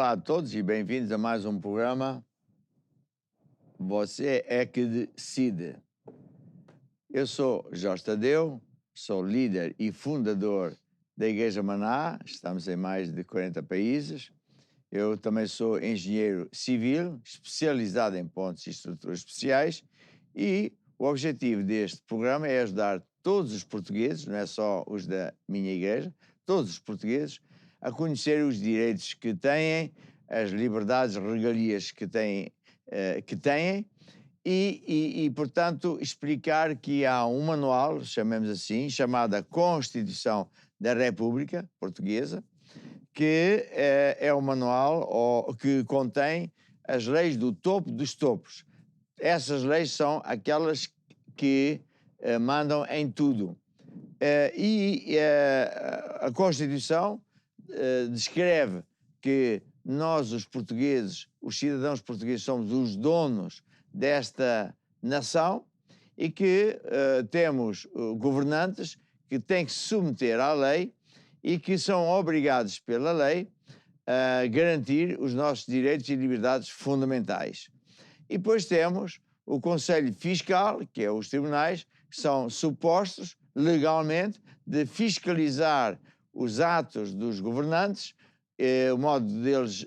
Olá a todos e bem-vindos a mais um programa. Você é que decide. Eu sou Jorge Tadeu, sou líder e fundador da Igreja Maná, estamos em mais de 40 países. Eu também sou engenheiro civil, especializado em pontes e estruturas especiais, e o objetivo deste programa é ajudar todos os portugueses, não é só os da minha igreja, todos os portugueses, a conhecer os direitos que têm, as liberdades, regalias que têm, portanto, explicar que há um manual, chamemos assim, chamada Constituição da República Portuguesa, que é um manual que contém as leis do topo dos topos. Essas leis são aquelas que mandam em tudo. A Constituição descreve que nós, os portugueses, os cidadãos portugueses, somos os donos desta nação e que temos governantes que têm que se submeter à lei e que são obrigados pela lei a garantir os nossos direitos e liberdades fundamentais. E depois temos o Conselho Fiscal, que é os tribunais, que são supostos legalmente de fiscalizar os atos dos governantes, o modo deles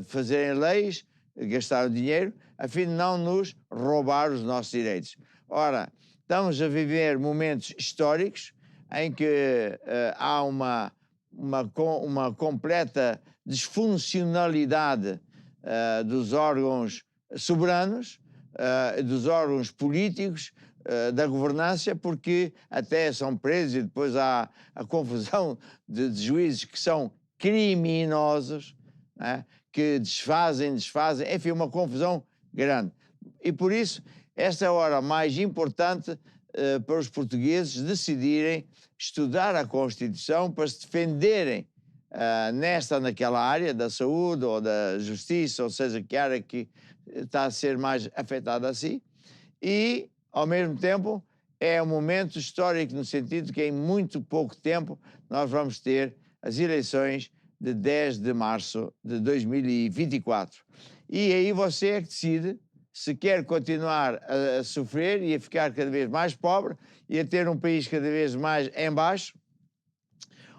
fazerem leis, gastar o dinheiro, a fim de não nos roubar os nossos direitos. Ora, estamos a viver momentos históricos em que há uma completa disfuncionalidade dos órgãos soberanos, dos órgãos políticos, da governança, porque até são presos e depois há a confusão de juízes que são criminosos, né, que desfazem, enfim, uma confusão grande. E por isso, esta é a hora mais importante para os portugueses decidirem estudar a Constituição para se defenderem nesta ou naquela área da saúde ou da justiça, ou seja, que área que está a ser mais afetada assim, e, ao mesmo tempo, é um momento histórico no sentido que em muito pouco tempo nós vamos ter as eleições de 10 de março de 2024. E aí você é que decide se quer continuar a sofrer e a ficar cada vez mais pobre e a ter um país cada vez mais em baixo,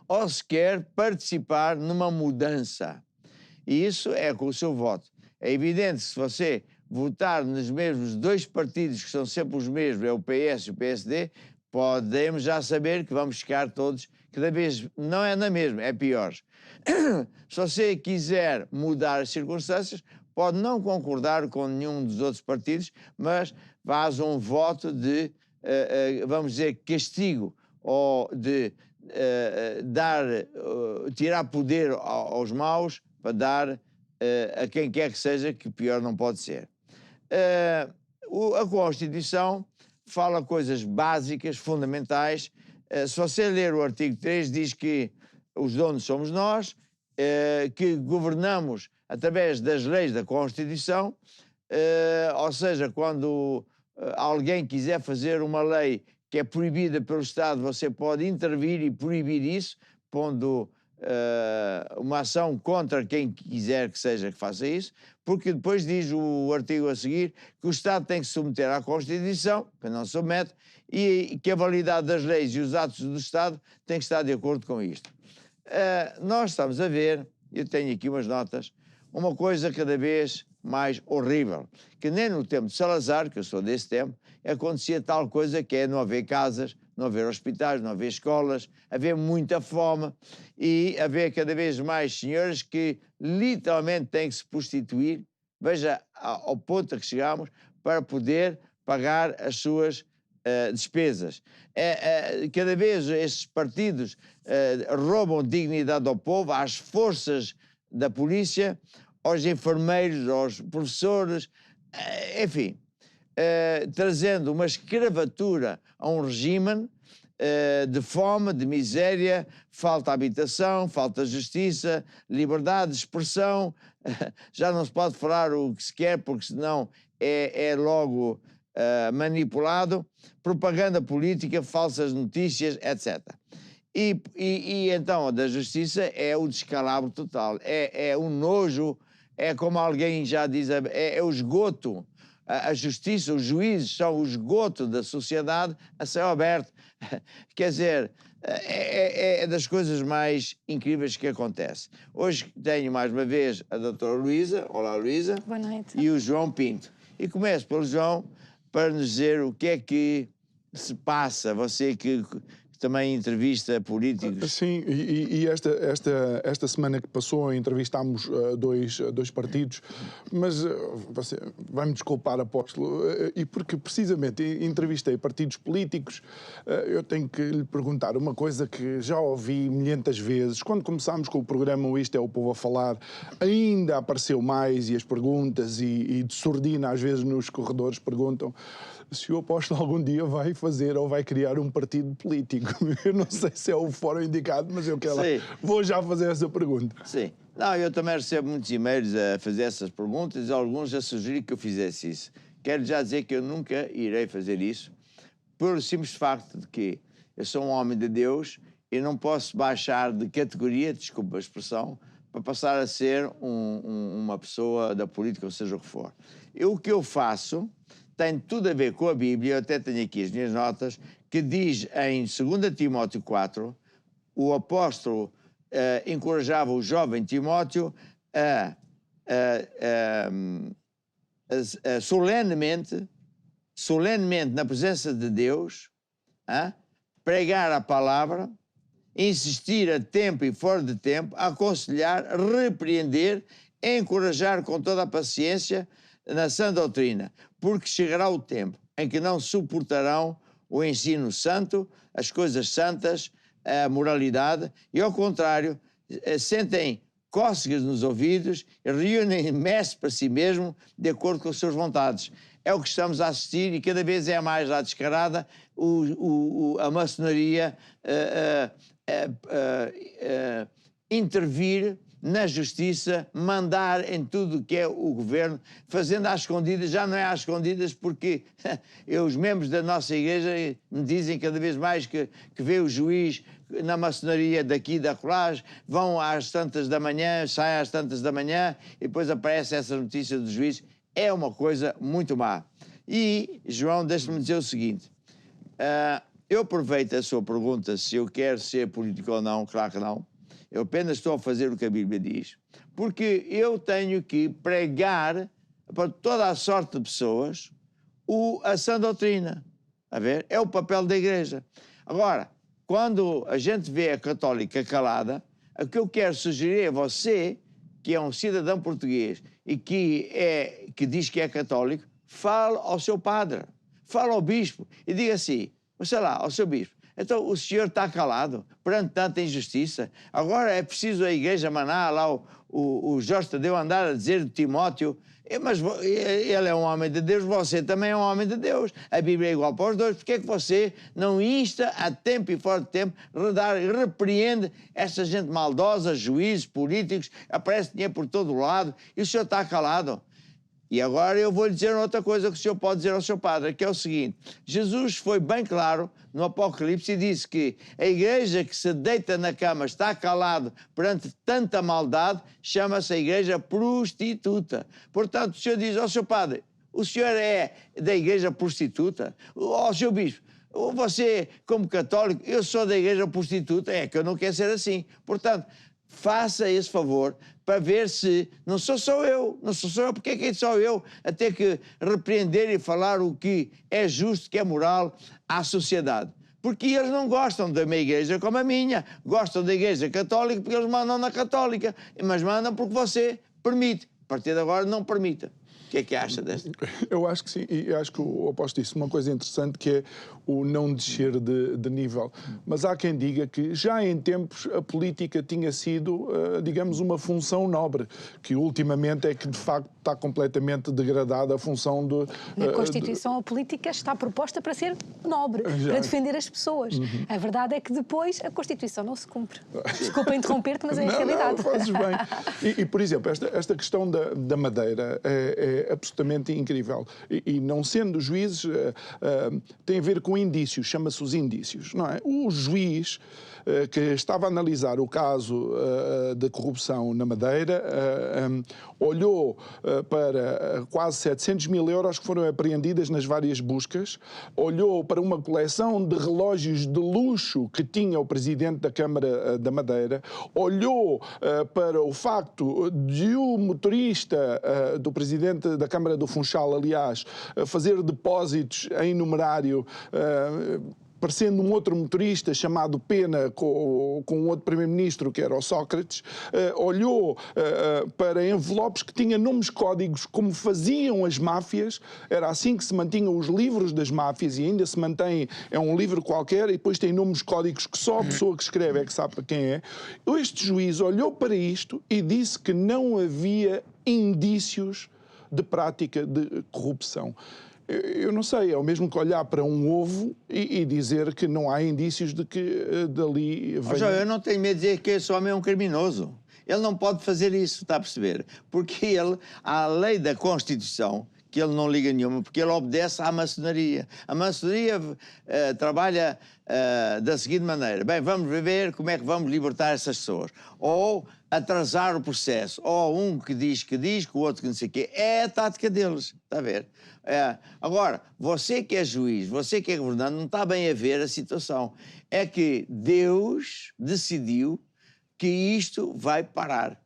ou se quer participar numa mudança. E isso é com o seu voto. É evidente que se você votar nos mesmos dois partidos, que são sempre os mesmos, é o PS e o PSD, podemos já saber que vamos ficar todos cada vez, não é na mesma, é pior. Se você quiser mudar as circunstâncias, pode não concordar com nenhum dos outros partidos, mas faz um voto de, vamos dizer, castigo, ou de tirar poder aos maus para dar a quem quer que seja, que pior não pode ser. A Constituição fala coisas básicas, fundamentais. Se você ler o artigo 3, diz que os donos somos nós, que governamos através das leis da Constituição, ou seja, quando alguém quiser fazer uma lei que é proibida pelo Estado, você pode intervir e proibir isso, pondo uma ação contra quem quiser que seja que faça isso, porque depois diz o artigo a seguir que o Estado tem que se submeter à Constituição, que não se submete, e que a validade das leis e os atos do Estado tem que estar de acordo com isto. Nós estamos a ver, eu tenho aqui umas notas, uma coisa cada vez mais horrível, que nem no tempo de Salazar, que eu sou desse tempo, acontecia tal coisa que é não haver casas, não haver hospitais, não haver escolas, haver muita fome e haver cada vez mais senhoras que literalmente têm que se prostituir, veja ao ponto a que chegamos, para poder pagar as suas despesas. Cada vez estes partidos roubam dignidade ao povo, às forças da polícia, aos enfermeiros, aos professores, enfim, trazendo uma escravatura a um regime de fome, de miséria, falta de habitação, falta de justiça, liberdade de expressão, já não se pode falar o que se quer, porque senão é logo manipulado, propaganda política, falsas notícias, etc. E então, da justiça é o descalabro total, é o nojo, é como alguém já diz, é o esgoto. A justiça, os juízes são o esgoto da sociedade a céu aberto. Quer dizer, é das coisas mais incríveis que acontece. Hoje tenho mais uma vez a doutora Luísa, olá Luísa, boa noite, e o João Pinto. E começo pelo João para nos dizer o que é que se passa, você que também entrevista políticos. Sim, e esta semana que passou entrevistámos dois partidos, mas você vai-me desculpar, apóstolo, e porque precisamente entrevistei partidos políticos, eu tenho que lhe perguntar uma coisa que já ouvi milhentas vezes. Quando começámos com o programa O Isto é o Povo a Falar, ainda apareceu mais, e as perguntas, e de surdina às vezes nos corredores perguntam se o apóstolo algum dia vai fazer ou vai criar um partido político. Eu não sei se é o fórum indicado, mas eu quero vou já fazer essa pergunta. Sim. Não, eu também recebo muitos e-mails a fazer essas perguntas e alguns a sugerir que eu fizesse isso. Quero já dizer que eu nunca irei fazer isso, pelo simples facto de que eu sou um homem de Deus e não posso baixar de categoria, desculpa a expressão, para passar a ser uma pessoa da política, ou seja o que for. O que eu faço tem tudo a ver com a Bíblia, eu até tenho aqui as minhas notas, que diz em 2 Timóteo 4, o apóstolo encorajava o jovem Timóteo solenemente na presença de Deus, pregar a palavra, insistir a tempo e fora de tempo, aconselhar, repreender, encorajar com toda a paciência na sã doutrina, porque chegará o tempo em que não suportarão o ensino santo, as coisas santas, a moralidade, e ao contrário, sentem cócegas nos ouvidos e reúnem mestre para si mesmo de acordo com as suas vontades. É o que estamos a assistir e cada vez é mais à descarada a maçonaria intervir na justiça, mandar em tudo o que é o governo, fazendo às escondidas. Já não é às escondidas porque os membros da nossa igreja me dizem cada vez mais que vê o juiz na maçonaria daqui e da colagem, vão às tantas da manhã, saem às tantas da manhã e depois aparece essa notícia do juiz. É uma coisa muito má. E, João, deixa-me dizer o seguinte, eu aproveito a sua pergunta se eu quero ser político ou não, claro que não. Eu apenas estou a fazer o que a Bíblia diz, porque eu tenho que pregar para toda a sorte de pessoas a sã doutrina. A ver? É o papel da igreja. Agora, quando a gente vê a católica calada, o que eu quero sugerir a você, que é um cidadão português e que diz que é católico, fale ao seu padre, fale ao bispo e diga assim, sei lá, ao seu bispo, então o senhor está calado perante tanta injustiça. Agora é preciso a igreja manar lá o Jorge Tadeu andar a dizer de Timóteo, mas ele é um homem de Deus, você também é um homem de Deus. A Bíblia é igual para os dois. Porque é que você não insta a tempo e fora de tempo, repreende essa gente maldosa, juízes, políticos, aparece dinheiro por todo o lado e o senhor está calado? E agora eu vou lhe dizer outra coisa que o senhor pode dizer ao seu padre, que é o seguinte, Jesus foi bem claro no Apocalipse e disse que a igreja que se deita na cama está calado perante tanta maldade, chama-se a igreja prostituta. Portanto, o senhor diz ao seu padre, o senhor é da igreja prostituta? Ao seu bispo, você como católico, eu sou da igreja prostituta, é que eu não quero ser assim. Portanto, faça esse favor para ver se não sou só eu, porque é que sou eu a ter que repreender e falar o que é justo, que é moral à sociedade. Porque eles não gostam da minha igreja como a minha, gostam da igreja católica porque eles mandam na católica, mas mandam porque você permite. A partir de agora não permita. O que é que acha desta? Eu acho que sim, e acho que o apóstolo disse uma coisa interessante que é o não descer de nível. Mas há quem diga que já em tempos a política tinha sido, digamos, uma função nobre, que ultimamente é que de facto está completamente degradada a função de... Na Constituição a política está proposta para ser nobre, para defender as pessoas. A verdade é que depois a Constituição não se cumpre. Desculpa interromper-te, mas é a realidade. Não, fazes bem. E, por exemplo, esta questão da Madeira é absolutamente incrível. E não sendo juízes, tem a ver com indícios, chama-se os indícios, não é? O juiz que estava a analisar o caso de corrupção na Madeira, olhou para quase 700 mil euros que foram apreendidas nas várias buscas, olhou para uma coleção de relógios de luxo que tinha o Presidente da Câmara da Madeira, olhou para o facto de o motorista do Presidente da Câmara do Funchal, aliás, fazer depósitos em numerário, parecendo um outro motorista chamado Pena com um outro primeiro-ministro, que era o Sócrates, olhou para envelopes que tinham nomes códigos, como faziam as máfias, era assim que se mantinham os livros das máfias, e ainda se mantém, é um livro qualquer, e depois tem nomes códigos que só a pessoa que escreve é que sabe para quem é. Este juiz olhou para isto e disse que não havia indícios de prática de corrupção. Eu não sei, é o mesmo que olhar para um ovo e dizer que não há indícios de que dali vem... Eu não tenho medo de dizer que esse homem é um criminoso. Ele não pode fazer isso, está a perceber? Porque ele, à lei da Constituição, que ele não liga nenhuma, porque ele obedece à maçonaria. A maçonaria trabalha da seguinte maneira: bem, vamos ver como é que vamos libertar essas pessoas. Ou atrasar o processo. Ou um que diz, que o outro que não sei o quê. É a tática deles, está a ver? Agora, você que é juiz, você que é governante, não está bem a ver a situação. É que Deus decidiu que isto vai parar.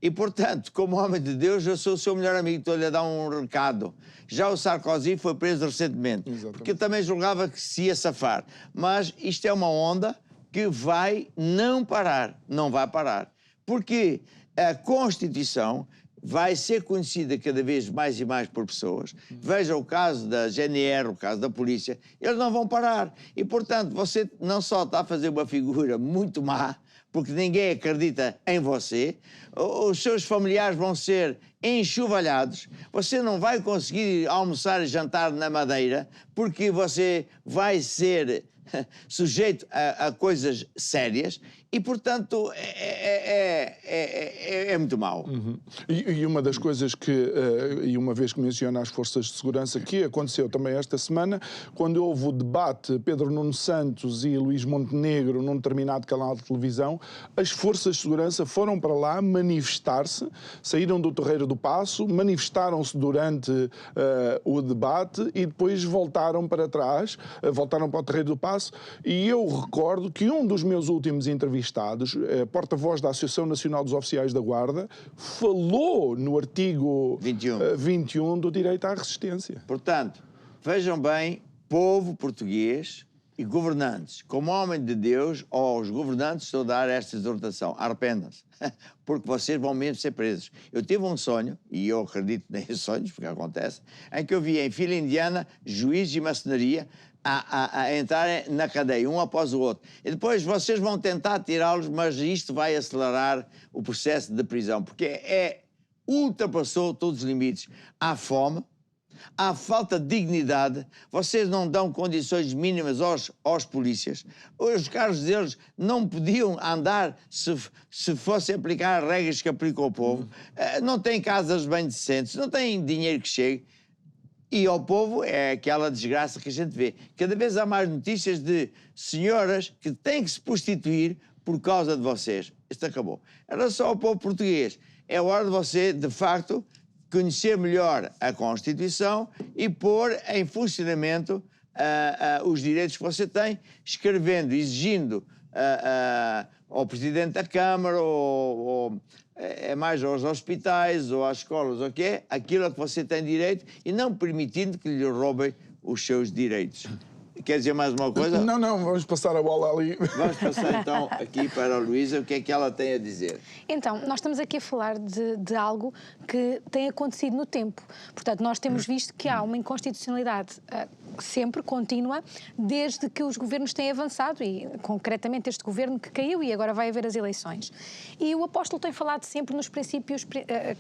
E, portanto, como homem de Deus, eu sou o seu melhor amigo, estou-lhe a dar um recado. Já o Sarkozy foi preso recentemente, porque eu também julgava que se ia safar. Mas isto é uma onda que vai não parar, não vai parar. Porque a Constituição vai ser conhecida cada vez mais e mais por pessoas. Veja o caso da GNR, o caso da polícia, eles não vão parar. E, portanto, você não só está a fazer uma figura muito má, porque ninguém acredita em você, os seus familiares vão ser enxovalhados, você não vai conseguir almoçar e jantar na Madeira, porque você vai ser sujeito a coisas sérias e, portanto, é muito mau. E uma das coisas que, e uma vez que menciona as forças de segurança, que aconteceu também esta semana, quando houve o debate Pedro Nuno Santos e Luís Montenegro num determinado canal de televisão, as forças de segurança foram para lá manifestar-se, saíram do Terreiro do Paço, manifestaram-se durante o debate e depois voltaram para trás, voltaram para o Terreiro do Paço, e eu recordo que um dos meus últimos entrevistados, porta-voz da Associação Nacional dos Oficiais da Guarda, falou no artigo 21 do direito à resistência. Portanto, vejam bem, povo português e governantes, como homem de Deus, aos governantes estou a dar esta exortação: arrependam-se, porque vocês vão mesmo ser presos. Eu tive um sonho, e eu acredito em sonhos, porque acontece, em que eu vi em fila indiana juízes de maçonaria a entrarem na cadeia, um após o outro. E depois vocês vão tentar tirá-los, mas isto vai acelerar o processo de prisão, porque ultrapassou todos os limites. Há fome, há falta de dignidade, vocês não dão condições mínimas aos polícias, os carros deles não podiam andar se fossem aplicar as regras que aplicam ao povo, não têm casas bem decentes, não têm dinheiro que chegue. E ao povo é aquela desgraça que a gente vê. Cada vez há mais notícias de senhoras que têm que se prostituir por causa de vocês. Isto acabou. Era só o povo português. É hora de você, de facto, conhecer melhor a Constituição e pôr em funcionamento os direitos que você tem, escrevendo, exigindo ao Presidente da Câmara ou mais aos hospitais ou às escolas, o que é, aquilo a que você tem direito e não permitindo que lhe roubem os seus direitos. Quer dizer mais uma coisa? Não, vamos passar a bola ali. Vamos passar então aqui para a Luísa, o que é que ela tem a dizer? Então, nós estamos aqui a falar de algo que tem acontecido no tempo. Portanto, nós temos visto que há uma inconstitucionalidade sempre contínua, desde que os governos têm avançado, e concretamente este governo que caiu e agora vai haver as eleições. E o apóstolo tem falado sempre nos princípios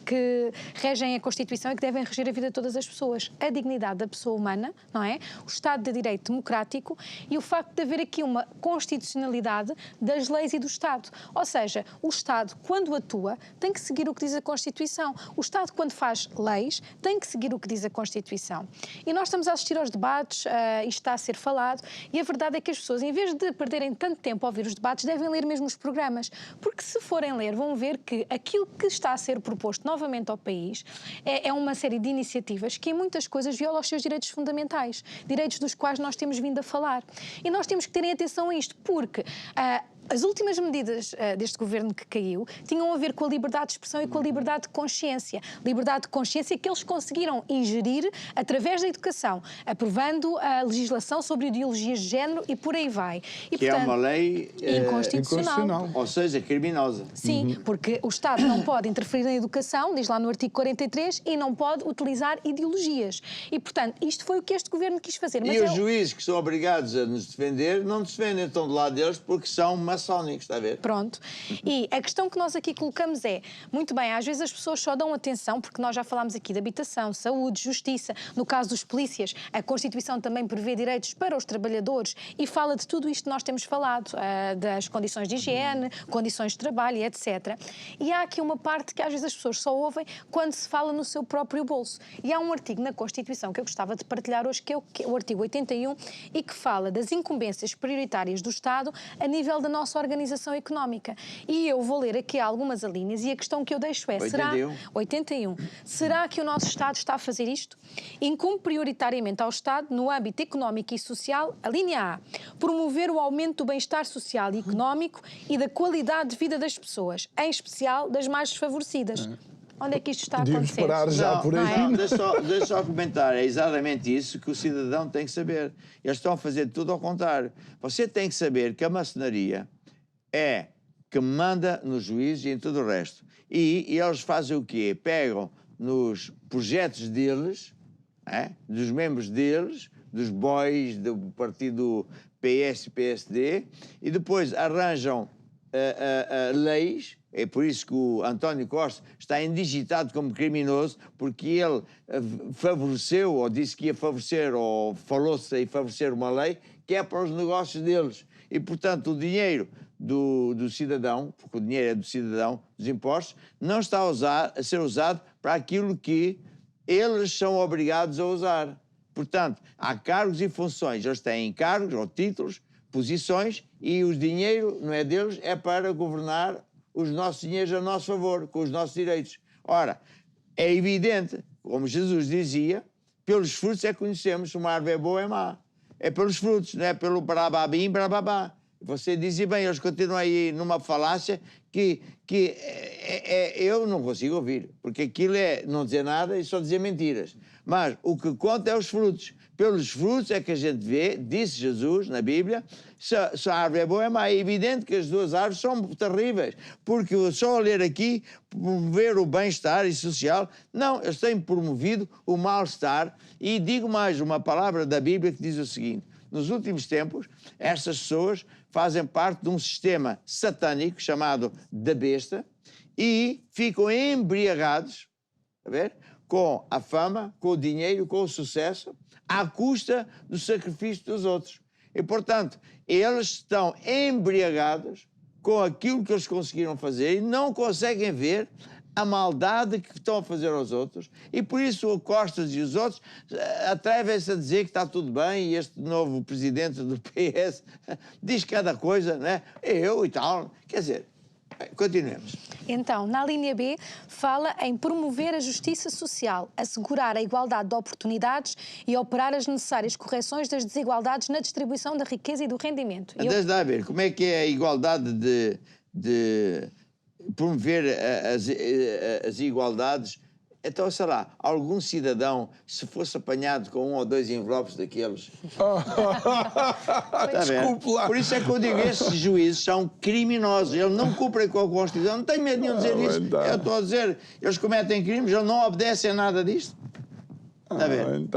que regem a Constituição e que devem reger a vida de todas as pessoas. A dignidade da pessoa humana, não é? O Estado de Direito democrático e o facto de haver aqui uma constitucionalidade das leis e do Estado. Ou seja, o Estado, quando atua, tem que seguir o que diz a Constituição. O Estado, quando faz leis, tem que seguir o que diz a Constituição. E nós estamos a assistir aos debates, debates, isto está a ser falado, e a verdade é que as pessoas, em vez de perderem tanto tempo a ouvir os debates, devem ler mesmo os programas, porque se forem ler, vão ver que aquilo que está a ser proposto novamente ao país é uma série de iniciativas que em muitas coisas violam os seus direitos fundamentais, direitos dos quais nós temos vindo a falar. E nós temos que terem atenção a isto, porque as últimas medidas deste governo que caiu tinham a ver com a liberdade de expressão e com a liberdade de consciência. Liberdade de consciência que eles conseguiram ingerir através da educação, aprovando a legislação sobre ideologias de género e por aí vai. E, que portanto, é uma lei inconstitucional. Ou seja, criminosa. Sim, porque o Estado não pode interferir na educação, diz lá no artigo 43, e não pode utilizar ideologias. E, portanto, isto foi o que este governo quis fazer. Mas E os juízes que são obrigados a nos defender, não nos defendem, estão do lado deles porque são maçónicos, está a ver? Pronto. E a questão que nós aqui colocamos é, muito bem, às vezes as pessoas só dão atenção, porque nós já falámos aqui de habitação, saúde, justiça, no caso dos polícias, a Constituição também prevê direitos para os trabalhadores e fala de tudo isto que nós temos falado, das condições de higiene, condições de trabalho, etc. E há aqui uma parte que às vezes as pessoas só ouvem quando se fala no seu próprio bolso. E há um artigo na Constituição que eu gostava de partilhar hoje, que é o artigo 81, e que fala das incumbências prioritárias do Estado a nível da nossa organização económica. E eu vou ler aqui algumas alíneas e a questão que eu deixo é, 81. Será que o nosso Estado está a fazer isto? Incumbe prioritariamente ao Estado, no âmbito económico e social, a linha A, promover o aumento do bem-estar social e económico e da qualidade de vida das pessoas, em especial das mais desfavorecidas. Onde é que isto está a Podíamos acontecer? parar já por aí. Deixa só comentar. É exatamente isso que o cidadão tem que saber. Eles estão a fazer tudo ao contrário. Você tem que saber que a maçonaria é que manda nos juízes e em tudo o resto. E eles fazem o quê? Pegam nos projetos deles, dos membros deles, dos boys do partido PS e PSD, e depois arranjam leis. É por isso que o António Costa está indigitado como criminoso, porque ele favoreceu, ou disse que ia favorecer, ou falou-se em favorecer uma lei que é para os negócios deles. E, portanto, o dinheiro do cidadão, porque o dinheiro é do cidadão, dos impostos, não está a ser usado para aquilo que eles são obrigados a usar. Portanto, há cargos e funções. Eles têm cargos ou títulos, posições, e o dinheiro não é deles, é para governar os nossos dinheiros a nosso favor, com os nossos direitos. Ora, é evidente, como Jesus dizia, pelos frutos é que conhecemos se uma árvore é boa ou é má. É pelos frutos, não é pelo brababim, brababá. Você dizia bem, eles continuam aí numa falácia que eu não consigo ouvir, porque aquilo é não dizer nada e só dizer mentiras. Mas o que conta é os frutos. Pelos frutos é que a gente vê, disse Jesus na Bíblia, se a árvore é boa ou é má. É evidente que as duas árvores são terríveis, porque só a ler aqui, promover o bem-estar e social, não, eles têm promovido o mal-estar. E digo mais, uma palavra da Bíblia que diz o seguinte: nos últimos tempos, estas pessoas fazem parte de um sistema satânico chamado da besta e ficam embriagados, a ver, com a fama, com o dinheiro, com o sucesso, à custa do sacrifício dos outros. E, portanto, eles estão embriagados com aquilo que eles conseguiram fazer e não conseguem ver a maldade que estão a fazer aos outros, e por isso o Costas e os outros atrevem-se a dizer que está tudo bem, e este novo presidente do PS diz cada coisa, não é? Eu e tal. Quer dizer, continuemos. Então, na linha B, fala em promover a justiça social, assegurar a igualdade de oportunidades e operar as necessárias correções das desigualdades na distribuição da riqueza e do rendimento. Deixa lá ver, como é que é a igualdade de promover as igualdades? Então, sei lá, algum cidadão, se fosse apanhado com 1 ou 2 envelopes daqueles... Desculpe lá. Por isso é que eu digo, esses juízes são criminosos. Eles não cumprem com a Constituição. Não tenho medo nenhum de dizer isso. Eu estou a dizer, eles cometem crimes, eles não obedecem a nada disto. Está a ver?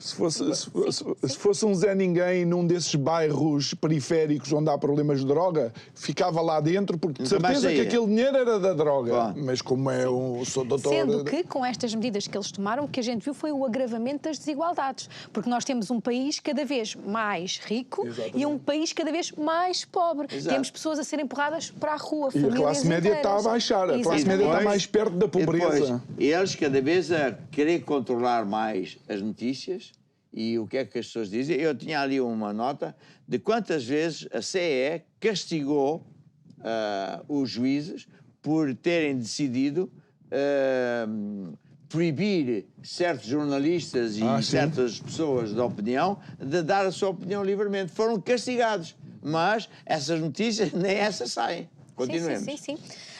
Se fosse um Zé Ninguém num desses bairros periféricos onde há problemas de droga, ficava lá dentro, porque de certeza que aquele dinheiro era da droga. Bom. Mas como é sou doutor... Sendo que, com estas medidas que eles tomaram, o que a gente viu foi o agravamento das desigualdades. Porque nós temos um país cada vez mais rico. Exatamente. E um país cada vez mais pobre. Exato. Temos pessoas a serem empurradas para a rua, E a classe média está a baixar. A classe média está mais perto da pobreza. Depois, eles cada vez a querer controlar mais as notícias E o que é que as pessoas dizem? Eu tinha ali uma nota de quantas vezes a CE castigou os juízes por terem decidido proibir certos jornalistas e certas pessoas da opinião de dar a sua opinião livremente. Foram castigados, mas essas notícias nem essas saem. Continuemos. Sim.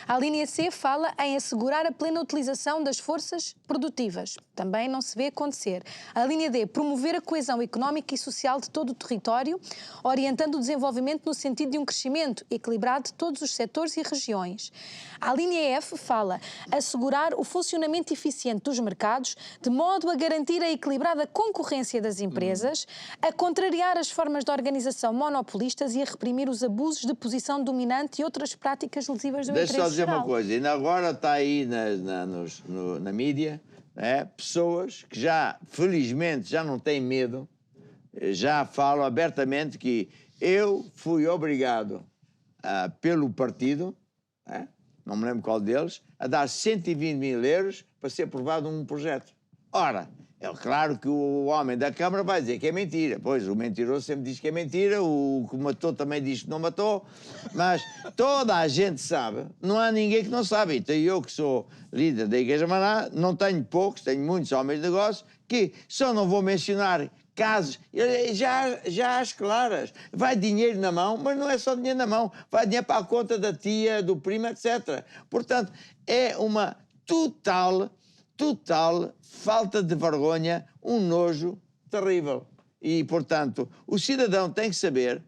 A linha C fala em assegurar a plena utilização das forças produtivas. Também não se vê acontecer. A linha D, promover a coesão económica e social de todo o território, orientando o desenvolvimento no sentido de um crescimento equilibrado de todos os setores e regiões. A linha F fala assegurar o funcionamento eficiente dos mercados, de modo a garantir a equilibrada concorrência das empresas, a contrariar as formas de organização monopolistas e a reprimir os abusos de posição dominante e outras práticas lesivas do interesse geral. Deixa-me só dizer uma coisa, ainda agora está aí na mídia, pessoas que já, felizmente, já não têm medo, já falam abertamente que eu fui obrigado pelo partido, não me lembro qual deles, a dar 120 mil euros para ser aprovado um projeto. Ora, é claro que o homem da Câmara vai dizer que é mentira. Pois, o mentiroso sempre diz que é mentira, o que matou também diz que não matou, mas toda a gente sabe, não há ninguém que não sabe. Então eu, que sou líder da Igreja Maná, não tenho poucos, tenho muitos homens de negócio, que só não vou mencionar casos, já às claras. Vai dinheiro na mão, mas não é só dinheiro na mão, vai dinheiro para a conta da tia, do primo, etc. Portanto, é uma total falta de vergonha, um nojo terrível. E, portanto, o cidadão tem que saber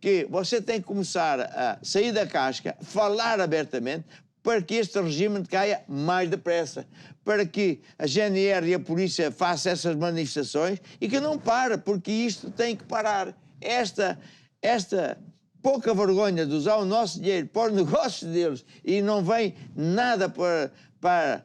que você tem que começar a sair da casca, falar abertamente, para que este regime caia mais depressa, para que a GNR e a polícia façam essas manifestações e que não para, porque isto tem que parar. Esta pouca vergonha de usar o nosso dinheiro para os negócios deles e não vem nada para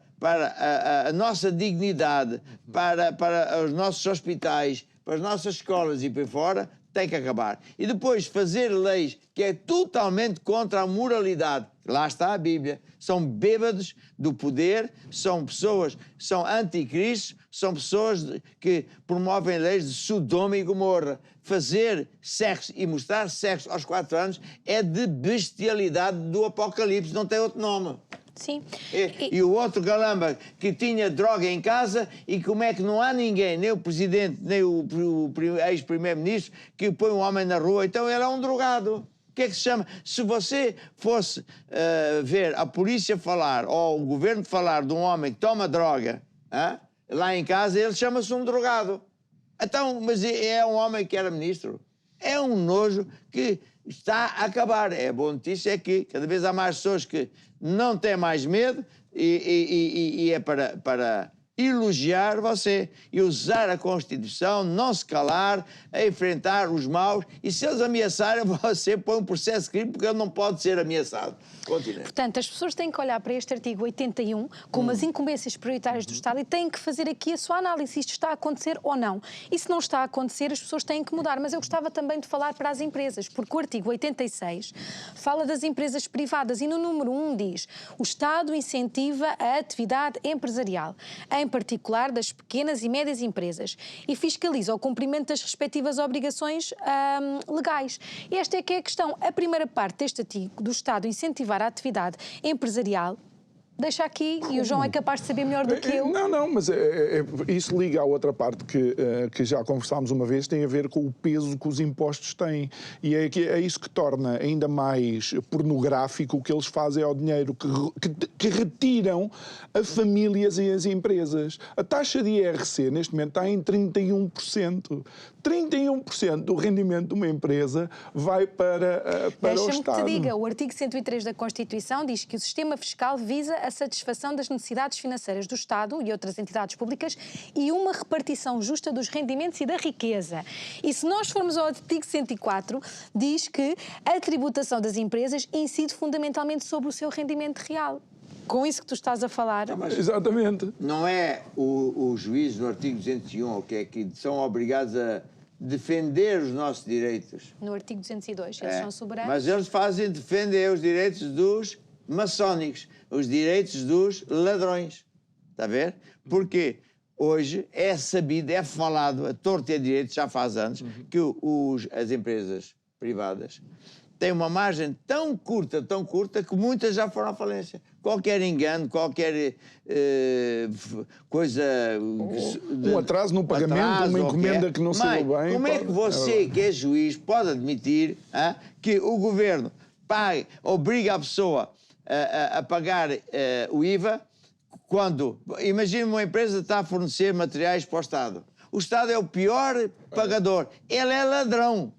a nossa dignidade, para os nossos hospitais, para as nossas escolas e por aí fora, tem que acabar. E depois fazer leis que é totalmente contra a moralidade. Lá está a Bíblia. São bêbados do poder, são pessoas, são anticristos, são pessoas que promovem leis de Sodoma e Gomorra. Fazer sexo e mostrar sexo aos 4 anos é de bestialidade do Apocalipse, não tem outro nome. Sim. E o outro galamba que tinha droga em casa e como é que não há ninguém, nem o presidente, nem o ex-primeiro-ministro, que põe um homem na rua, então ele é um drogado. O que é que se chama? Se você fosse ver a polícia falar ou o governo falar de um homem que toma droga lá em casa, ele chama-se um drogado. Então, mas é um homem que era ministro. É um nojo que está a acabar. A boa notícia é que cada vez há mais pessoas que não têm mais medo e é para elogiar você e usar a Constituição, não se calar, a enfrentar os maus e se eles ameaçarem, você põe um processo de crime porque ele não pode ser ameaçado. Continue. Portanto, as pessoas têm que olhar para este artigo 81 como as incumbências prioritárias do Estado e têm que fazer aqui a sua análise, se isto está a acontecer ou não. E se não está a acontecer, as pessoas têm que mudar. Mas eu gostava também de falar para as empresas, porque o artigo 86 fala das empresas privadas e no número 1 diz: o Estado incentiva a atividade empresarial, em particular das pequenas e médias empresas, e fiscaliza o cumprimento das respectivas obrigações legais. E esta é que é a questão. A primeira parte deste artigo, do Estado incentivar a atividade empresarial, deixa aqui, e o João é capaz de saber melhor do que eu. Não, mas isso liga à outra parte que já conversámos uma vez, tem a ver com o peso que os impostos têm. E é isso que torna ainda mais pornográfico o que eles fazem ao dinheiro, que retiram a famílias e as empresas. A taxa de IRC, neste momento, está em 31%. 31% do rendimento de uma empresa vai para o Estado. Deixa-me que te diga, o artigo 103 da Constituição diz que o sistema fiscal visa a satisfação das necessidades financeiras do Estado e outras entidades públicas e uma repartição justa dos rendimentos e da riqueza. E se nós formos ao artigo 104, diz que a tributação das empresas incide fundamentalmente sobre o seu rendimento real. Com isso que tu estás a falar. Não, exatamente. Não é o juiz no artigo 201 que é que são obrigados a defender os nossos direitos. No artigo 202, eles são soberanos. Mas eles fazem defender os direitos dos maçónicos, os direitos dos ladrões. Está a ver? Porque hoje é sabido, é falado a torto e a direito, já faz anos, que as empresas privadas têm uma margem tão curta, que muitas já foram à falência. Qualquer engano, qualquer coisa... Um atraso no pagamento, uma encomenda que não saiu bem... Como é que você, que é juiz, pode admitir que o governo obriga a pessoa a pagar o IVA quando... Imagina uma empresa que está a fornecer materiais para o Estado. O Estado é o pior pagador. Ele é ladrão.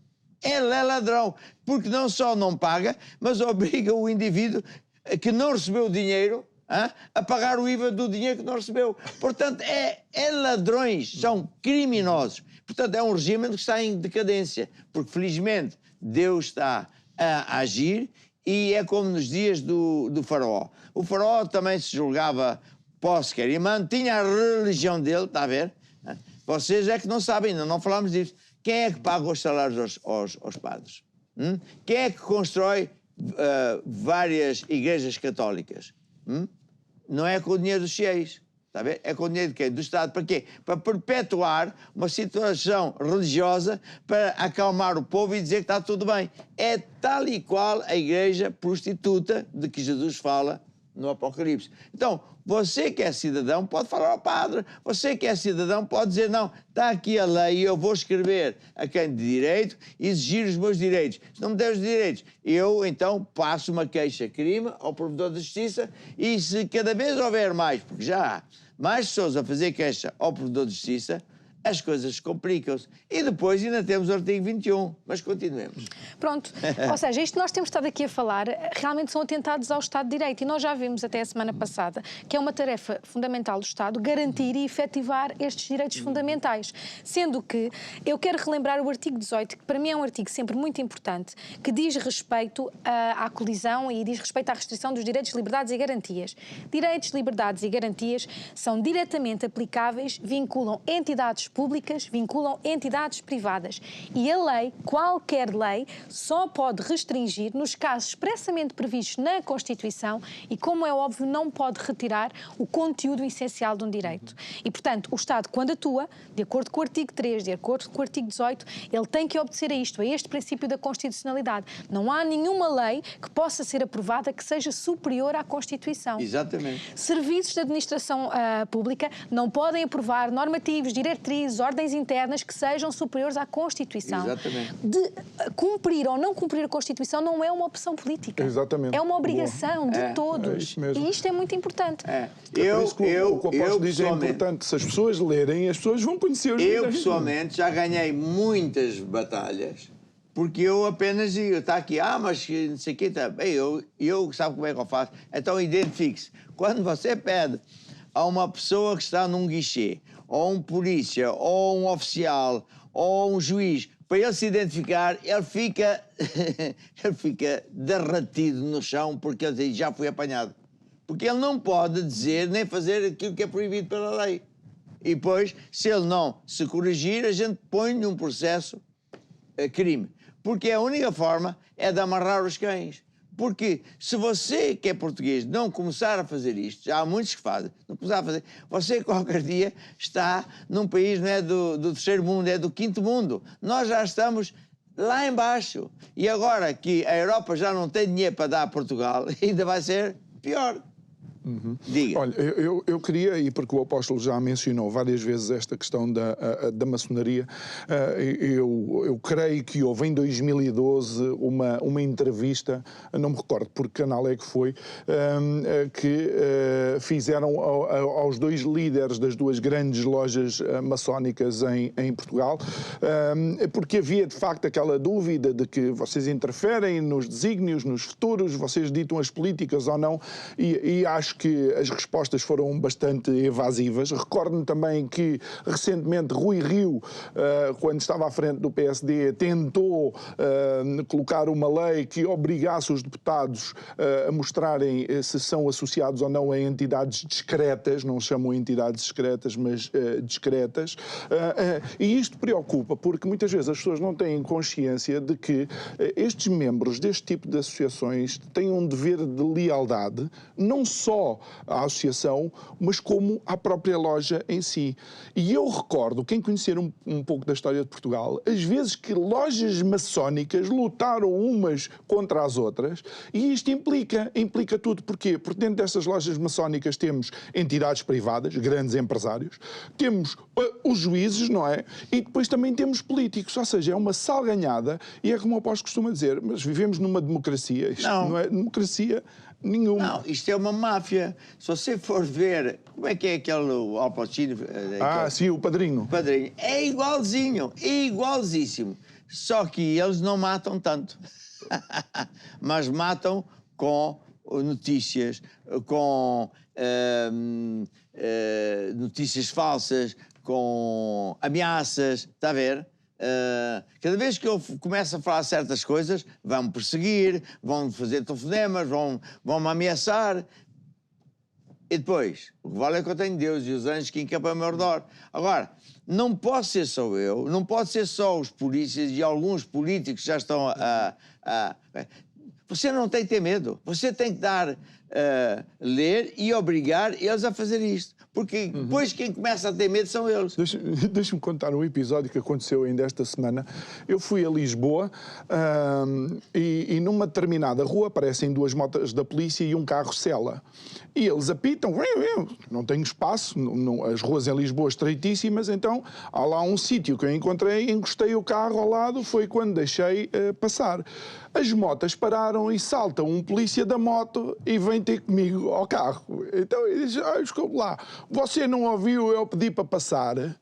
Ele é ladrão. Porque não só não paga, mas obriga o indivíduo que não recebeu o dinheiro a pagar o IVA do dinheiro que não recebeu. Portanto, é ladrões, são criminosos. Portanto, é um regime que está em decadência. Porque, felizmente, Deus está a agir e é como nos dias do faraó. O faraó também se julgava posquer e mantinha a religião dele, está a ver? Vocês é que não sabem, ainda não falámos disso. Quem é que paga os salários aos padres? Quem é que constrói várias igrejas católicas? Não é com o dinheiro dos fiéis, está a ver? É com o dinheiro de quem? Do Estado. Para quê? Para perpetuar uma situação religiosa, para acalmar o povo e dizer que está tudo bem. É tal e qual a igreja prostituta de que Jesus fala no Apocalipse. Então, você que é cidadão pode falar ao padre, você que é cidadão pode dizer, não, está aqui a lei e eu vou escrever a quem de direito e exigir os meus direitos. Se não me der os direitos, eu então passo uma queixa-crime ao provedor de justiça e se cada vez houver mais, porque já há mais pessoas a fazer queixa ao provedor de justiça, as coisas complicam-se. E depois ainda temos o artigo 21, mas continuemos. Pronto, ou seja, isto que nós temos estado aqui a falar realmente são atentados ao Estado de Direito e nós já vimos até a semana passada que é uma tarefa fundamental do Estado garantir e efetivar estes direitos fundamentais. Sendo que eu quero relembrar o artigo 18, que para mim é um artigo sempre muito importante, que diz respeito à colisão e diz respeito à restrição dos direitos, liberdades e garantias. Direitos, liberdades e garantias são diretamente aplicáveis, vinculam entidades públicas, vinculam entidades privadas. E a lei, qualquer lei, só pode restringir nos casos expressamente previstos na Constituição e, como é óbvio, não pode retirar o conteúdo essencial de um direito. E, portanto, o Estado, quando atua, de acordo com o artigo 3, de acordo com o artigo 18, ele tem que obedecer a isto, a este princípio da constitucionalidade. Não há nenhuma lei que possa ser aprovada que seja superior à Constituição. Exatamente. Serviços de administração pública não podem aprovar normativos, diretrizes, ordens internas que sejam superiores à Constituição. Exatamente. De cumprir ou não cumprir a Constituição não é uma opção política. Exatamente. É uma obrigação de todos. É isso mesmo. E isto é muito importante. O que eu posso dizer é importante. Se as pessoas lerem, as pessoas vão conhecer os Eu, pessoalmente, já ganhei muitas batalhas porque eu apenas digo, está aqui, mas não sei o quê, tá. Bem, eu sabe como é que eu faço? Então identifique-se. Quando você pede a uma pessoa que está num guichê, ou um polícia, ou um oficial, ou um juiz, para ele se identificar, ele fica derretido no chão porque ele diz, já fui apanhado. Porque ele não pode dizer nem fazer aquilo que é proibido pela lei. E depois, se ele não se corrigir, a gente põe-lhe um processo crime. Porque a única forma é de amarrar os cães. Porque se você, que é português, não começar a fazer isto, já há muitos que fazem, não começar a fazer, você qualquer dia está num país, não é do terceiro mundo, é do quinto mundo. Nós já estamos lá embaixo. E agora que a Europa já não tem dinheiro para dar a Portugal, ainda vai ser pior. Diga. Olha, eu queria, e porque o apóstolo já mencionou várias vezes esta questão da maçonaria, eu creio que houve em 2012 uma entrevista, não me recordo por que canal é que foi, que fizeram aos dois líderes das duas grandes lojas maçónicas em Portugal, porque havia de facto aquela dúvida de que vocês interferem nos desígnios, nos futuros, vocês ditam as políticas ou não, e acho que as respostas foram bastante evasivas. Recordo-me também que, recentemente, Rui Rio, quando estava à frente do PSD, tentou colocar uma lei que obrigasse os deputados a mostrarem se são associados ou não a entidades discretas, não chamam entidades secretas, mas discretas. E isto preocupa, porque muitas vezes as pessoas não têm consciência de que estes membros deste tipo de associações têm um dever de lealdade, não só só à associação, mas como à própria loja em si. E eu recordo, quem conhecer um pouco da história de Portugal, as vezes que lojas maçónicas lutaram umas contra as outras, e isto implica tudo. Porquê? Porque dentro dessas lojas maçónicas temos entidades privadas, grandes empresários, temos os juízes, não é? E depois também temos políticos, ou seja, é uma salganhada, e é como o Apóstolo costuma dizer, mas vivemos numa democracia, isto não é democracia nenhuma. Não, isto é uma máfia. Se você for ver, como é que é aquele Al Pacino? Sim, o Padrinho. O Padrinho. É igualzinho, é igualzíssimo. Só que eles não matam tanto. Mas matam com notícias, com notícias falsas, com ameaças, está a ver? Cada vez que eu começo a falar certas coisas, vão-me perseguir, vão fazer telefonemas, vão-me ameaçar. E depois, o que vale é que eu tenho Deus e os anjos que encampam ao meu redor. Agora, não posso ser só eu, não pode ser só os polícias e alguns políticos que já estão Você não tem que ter medo, você tem que ler e obrigar eles a fazer isto. Porque depois quem começa a ter medo são eles. Deixa-me contar um episódio que aconteceu ainda esta semana. Eu fui a Lisboa e numa determinada rua aparecem duas motas da polícia e um carro Sela. E eles apitam, não tenho espaço, as ruas em Lisboa estreitíssimas, então há lá um sítio que eu encontrei, encostei o carro ao lado, foi quando deixei passar. As motas pararam e salta um polícia da moto e vem ter comigo ao carro. Então ele diz, desculpe lá, você não ouviu eu pedir para passar?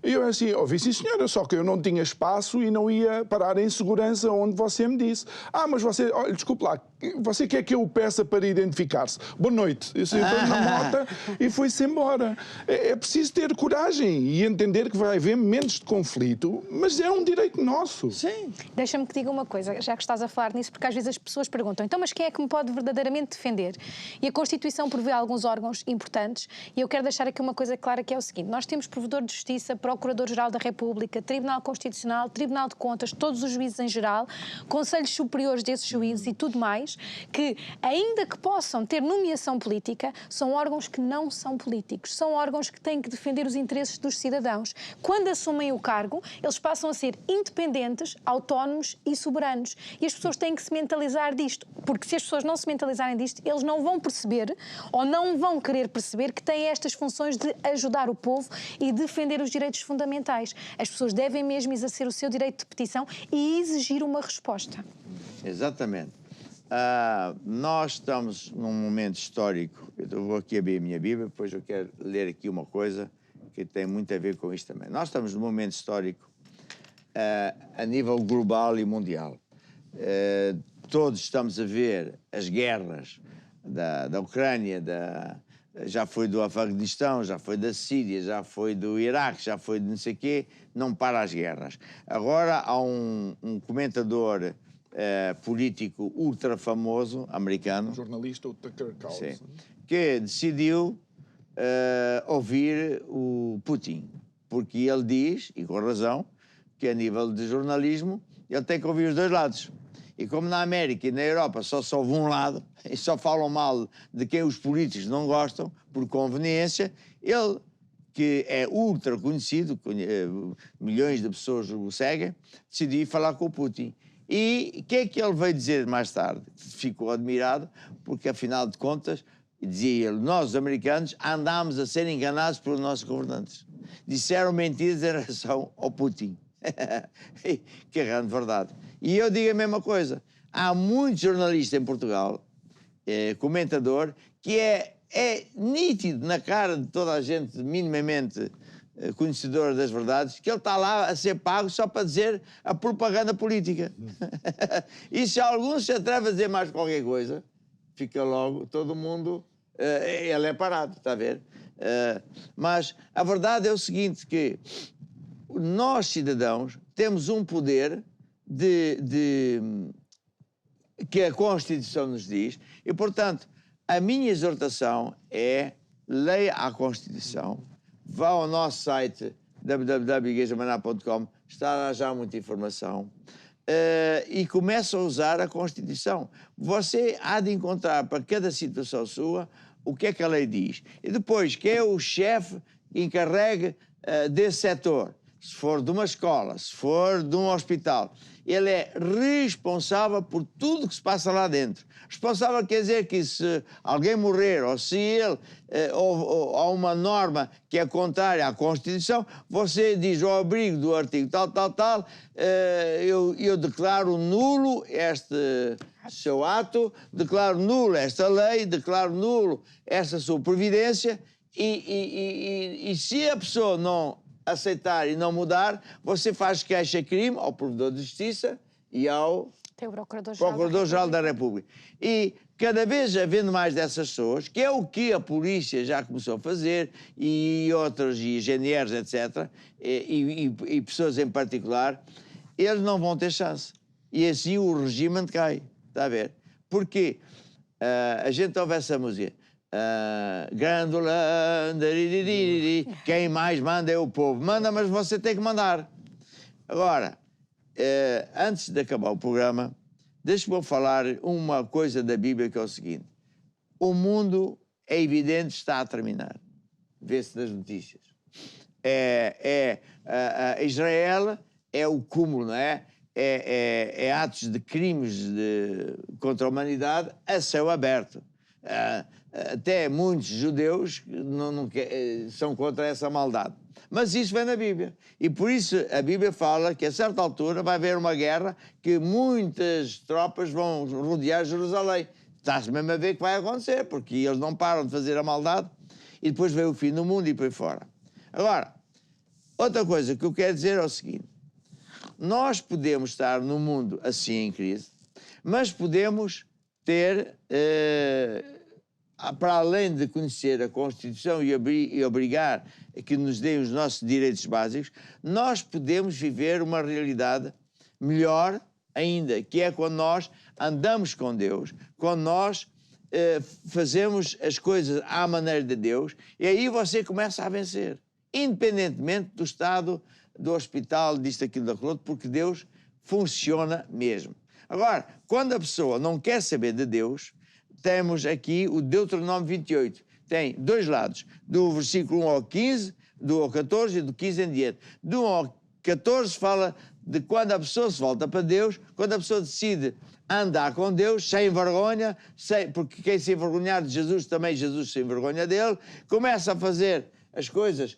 E eu assim, ouvi sim senhora, só que eu não tinha espaço e não ia parar em segurança onde você me disse. Mas você, desculpe lá, você quer que eu o peça para identificar-se? Boa noite. Eu entrei na moto e foi-se embora. É preciso ter coragem e entender que vai haver momentos de conflito, mas é um direito nosso. Sim. Deixa-me que diga uma coisa, já que estás a falar nisso, porque às vezes as pessoas perguntam, então, mas quem é que me pode verdadeiramente defender? E a Constituição prevê alguns órgãos importantes, e eu quero deixar aqui uma coisa clara, que é o seguinte: nós temos Provedor de Justiça, Procurador-Geral da República, Tribunal Constitucional, Tribunal de Contas, todos os juízes em geral, conselhos superiores desses juízes e tudo mais, que, ainda que possam ter nomeação política, são órgãos que não são políticos, são órgãos que têm que defender os interesses dos cidadãos. Quando assumem o cargo, eles passam a ser independentes, autónomos e soberanos. E as pessoas têm que se mentalizar disto, porque se as pessoas não se mentalizarem disto, eles não vão perceber, ou não vão querer perceber, que têm estas funções de ajudar o povo e defender os direitos fundamentais. As pessoas devem mesmo exercer o seu direito de petição e exigir uma resposta. Exatamente. Nós estamos num momento histórico. Eu vou aqui abrir a minha Bíblia, depois eu quero ler aqui uma coisa que tem muito a ver com isto também. Nós estamos num momento histórico a nível global e mundial. Todos estamos a ver as guerras da Ucrânia, já foi do Afeganistão, já foi da Síria, já foi do Iraque, já foi de não sei o quê, não para as guerras. Agora há um comentador político ultra famoso, americano, Jornalista, o Tucker Carlson, que decidiu ouvir o Putin, porque ele diz, e com razão, que a nível de jornalismo ele tem que ouvir os dois lados. E como na América e na Europa só se ouve um lado e só falam mal de quem os políticos não gostam, por conveniência, ele, que é ultra conhecido, milhões de pessoas o seguem, decidiu falar com o Putin. E o que é que ele veio dizer mais tarde? Ficou admirado, porque afinal de contas, dizia ele, nós os americanos andámos a ser enganados pelos nossos governantes. Disseram mentiras em relação ao Putin. Que grande verdade. E eu digo a mesma coisa. Há muitos jornalistas em Portugal, comentador, que é nítido na cara de toda a gente minimamente conhecedora das verdades, que ele está lá a ser pago só para dizer a propaganda política. E se alguns se atreve a dizer mais qualquer coisa, fica logo todo mundo... ele é parado, está a ver? Mas a verdade é o seguinte, que nós, cidadãos, temos um poder que a Constituição nos diz e, portanto, a minha exortação é leia a Constituição, vá ao nosso site www.igrejamaná.com, está lá já muita informação, e comece a usar a Constituição. Você há de encontrar para cada situação sua o que é que a lei diz. E depois, quem é o chefe encarregue desse setor? Se for de uma escola, se for de um hospital, ele é responsável por tudo que se passa lá dentro. Responsável quer dizer que se alguém morrer ou se ele ou há uma norma que é contrária à Constituição, você diz ao abrigo do artigo tal, eu declaro nulo este seu ato, declaro nulo esta lei, declaro nulo esta sua providência e se a pessoa não aceitar e não mudar, você faz queixa-crime ao Provedor de Justiça e ao Procurador-Geral da República. E cada vez havendo mais dessas pessoas, que é o que a polícia já começou a fazer, e outros, e GNRs, etc., e pessoas em particular, eles não vão ter chance. E assim o regime cai, está a ver? Porque a gente ouve essa música, Grândola, quem mais manda é o povo. Manda, mas você tem que mandar. Agora, antes de acabar o programa, deixe-me falar uma coisa da Bíblia que é o seguinte. O mundo, é evidente, está a terminar. Vê-se nas notícias. Israel é o cúmulo, não é? É atos de crimes contra a humanidade a céu aberto. Até muitos judeus são contra essa maldade. Mas isso vem na Bíblia. E por isso a Bíblia fala que a certa altura vai haver uma guerra que muitas tropas vão rodear Jerusalém. Está-se mesmo a ver que vai acontecer, porque eles não param de fazer a maldade e depois vem o fim do mundo e por aí fora. Agora, outra coisa que eu quero dizer é o seguinte. Nós podemos estar num mundo assim em crise, mas podemos ter, para além de conhecer a Constituição e obrigar a que nos deem os nossos direitos básicos, nós podemos viver uma realidade melhor ainda, que é quando nós andamos com Deus, quando nós fazemos as coisas à maneira de Deus, e aí você começa a vencer, independentemente do estado do hospital, disto, aquilo, daquilo outro, porque Deus funciona mesmo. Agora, quando a pessoa não quer saber de Deus, temos aqui o Deuteronômio 28. Tem dois lados, do versículo 1 ao 15, do ao 14 e do 15 em diante. Do 1 ao 14 fala de quando a pessoa se volta para Deus, quando a pessoa decide andar com Deus, sem vergonha, porque quem se envergonhar de Jesus, também Jesus se envergonha dele, começa a fazer as coisas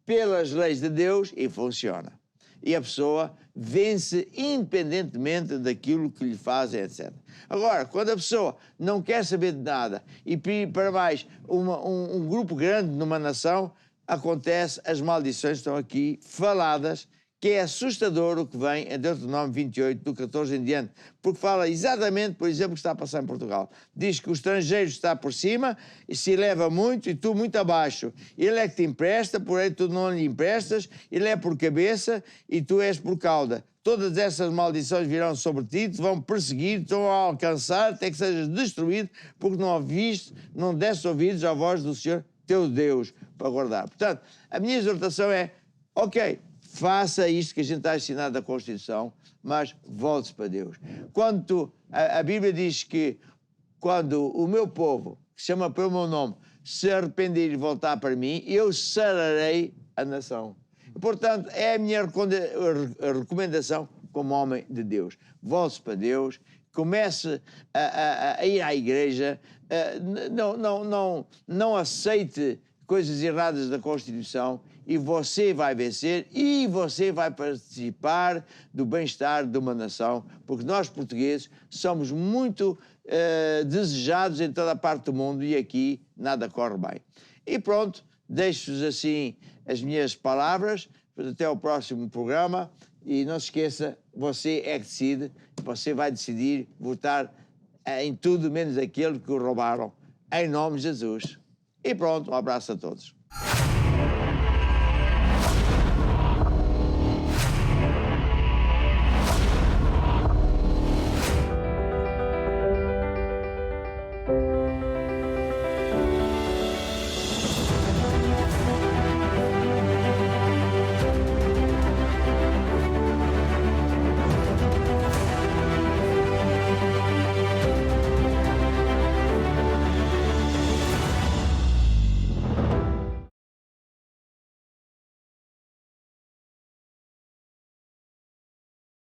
pelas leis de Deus e funciona. E a pessoa vence independentemente daquilo que lhe fazem, etc. Agora, quando a pessoa não quer saber de nada e para mais um grupo grande numa nação, acontece, as maldições estão aqui faladas, que é assustador o que vem em Deuteronômio 28, do 14 em diante, porque fala exatamente, por exemplo, o que está a passar em Portugal. Diz que o estrangeiro está por cima e se eleva muito e tu muito abaixo. Ele é que te empresta, porém tu não lhe emprestas, ele é por cabeça e tu és por cauda. Todas essas maldições virão sobre ti, te vão perseguir, te vão alcançar, até que sejas destruído, porque não ouviste, não deste ouvidos à voz do Senhor teu Deus para guardar. Portanto, a minha exortação é, ok, faça isto que a gente está ensinado da Constituição, mas volte-se para Deus. Quando a Bíblia diz que quando o meu povo, que se chama pelo meu nome, se arrepender e voltar para mim, eu sararei a nação. Portanto, é a minha recomendação como homem de Deus. Volte-se para Deus, comece a ir à igreja, não aceite coisas erradas da Constituição e você vai vencer e você vai participar do bem-estar de uma nação, porque nós portugueses somos muito desejados em toda a parte do mundo e aqui nada corre bem. E pronto, deixo-vos assim as minhas palavras, até ao próximo programa e não se esqueça, você é que decide, você vai decidir votar em tudo menos aquele que o roubaram, em nome de Jesus. E pronto, um abraço a todos.